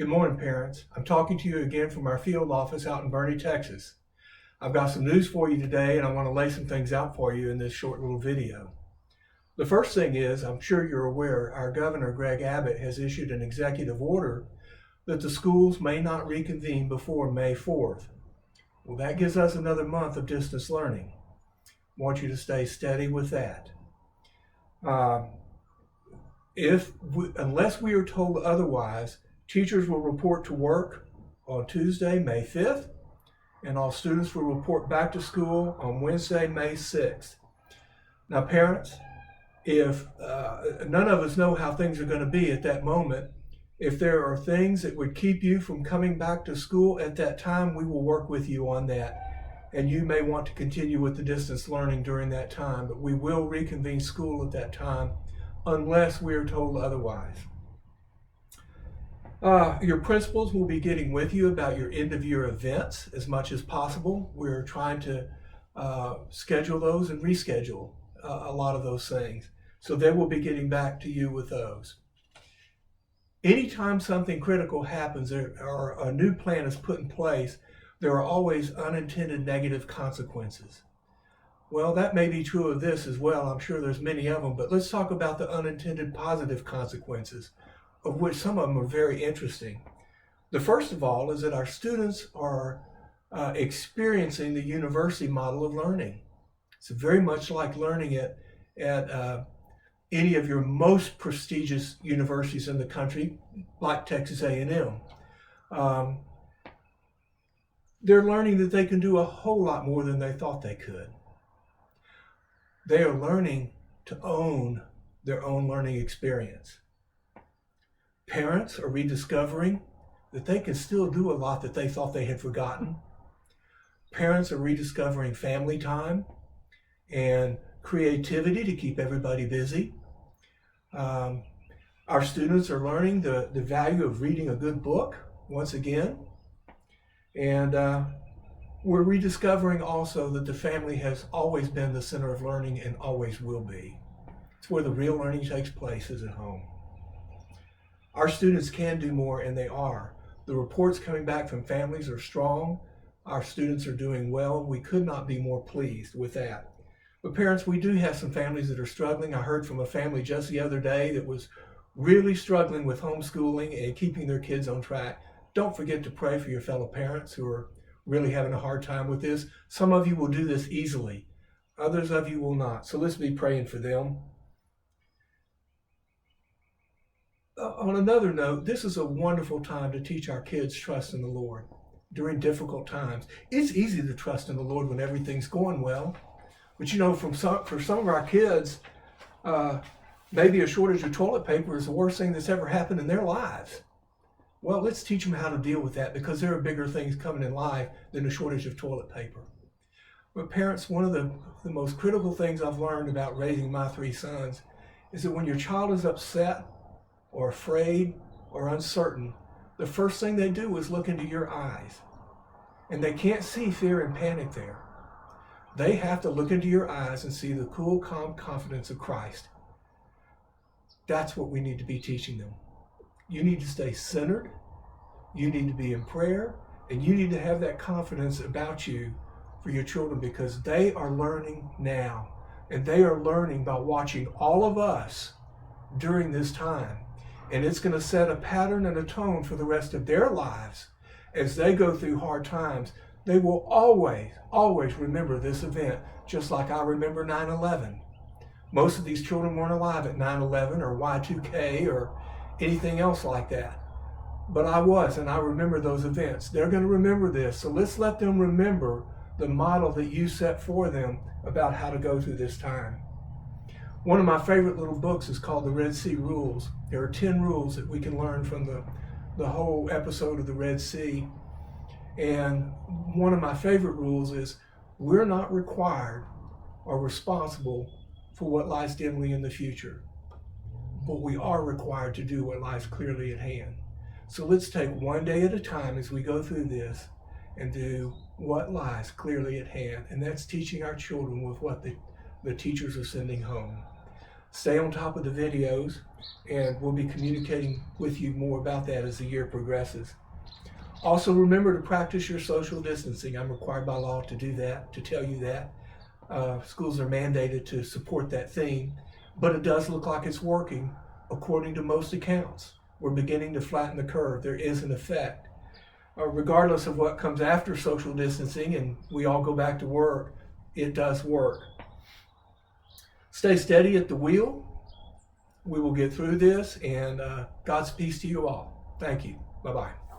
Good morning, parents. I'm talking to you again from our field office out in Boerne, Texas. I've got some news for you today, and I want to lay some things out for you in this short little video. The first thing is, I'm sure you're aware, our Governor, Greg Abbott, has issued an executive order that the schools may not reconvene before May 4th. Well, that gives us another month of distance learning. I want you to stay steady with that. Unless we are told otherwise, teachers will report to work on Tuesday, May 5th, and all students will report back to school on Wednesday, May 6th. Now, parents, if none of us know how things are going to be at that moment, if there are things that would keep you from coming back to school at that time, we will work with you on that. And you may want to continue with the distance learning during that time, but we will reconvene school at that time unless we are told otherwise. Your principals will be getting with you about your end-of-year events as much as possible. We're trying to schedule those and reschedule a lot of those things. So they will be getting back to you with those. Anytime something critical happens or a new plan is put in place, there are always unintended negative consequences. Well, that may be true of this as well. I'm sure there's many of them, but let's talk about the unintended positive consequences, of which some of them are very interesting. The first of all is that our students are experiencing the university model of learning. It's very much like learning it at any of your most prestigious universities in the country, like Texas A&M. They're learning that they can do a whole lot more than they thought they could. They are learning to own their own learning experience. Parents are rediscovering that they can still do a lot that they thought they had forgotten. Parents are rediscovering family time and creativity to keep everybody busy. Our students are learning the value of reading a good book once again. And we're rediscovering also that the family has always been the center of learning and always will be. It's where the real learning takes place, is at home. Our students can do more, and they are. The reports coming back from families are strong. Our students are doing well. We could not be more pleased with that. But parents, we do have some families that are struggling. I heard from a family just the other day that was really struggling with homeschooling and keeping their kids on track. Don't forget to pray for your fellow parents who are really having a hard time with this. Some of you will do this easily. Others of you will not. So let's be praying for them. On another note, this is a wonderful time to teach our kids trust in the Lord during difficult times. It's easy to trust in the Lord when everything's going well. But you know, for some of our kids, maybe a shortage of toilet paper is the worst thing that's ever happened in their lives. Well, let's teach them how to deal with that, because there are bigger things coming in life than a shortage of toilet paper. But parents, one of the most critical things I've learned about raising my 3 sons is that when your child is upset or afraid or uncertain, the first thing they do is look into your eyes. And they can't see fear and panic there. They have to look into your eyes and see the cool, calm confidence of Christ. That's what we need to be teaching them. You need to stay centered. You need to be in prayer. And you need to have that confidence about you for your children, because they are learning now. And they are learning by watching all of us during this time. And it's going to set a pattern and a tone for the rest of their lives. As they go through hard times, they will always, always remember this event, just like I remember 9/11. Most of these children weren't alive at 9/11 or Y2K or anything else like that. But I was, and I remember those events. They're going to remember this. So let's let them remember the model that you set for them about how to go through this time. One of my favorite little books is called The Red Sea Rules. There are 10 rules that we can learn from the whole episode of the Red Sea. And one of my favorite rules is we're not required or responsible for what lies dimly in the future, but we are required to do what lies clearly at hand. So let's take one day at a time as we go through this and do what lies clearly at hand. And that's teaching our children with what the teachers are sending home. Stay on top of the videos, and we'll be communicating with you more about that as the year progresses. Also, remember to practice your social distancing. I'm required by law to do that, to tell you that. Schools are mandated to support that theme, but it does look like it's working according to most accounts. We're beginning to flatten the curve. There is an effect. Regardless of what comes after social distancing and we all go back to work, it does work. Stay steady at the wheel. We will get through this, and God's peace to you all. Thank you. Bye-bye.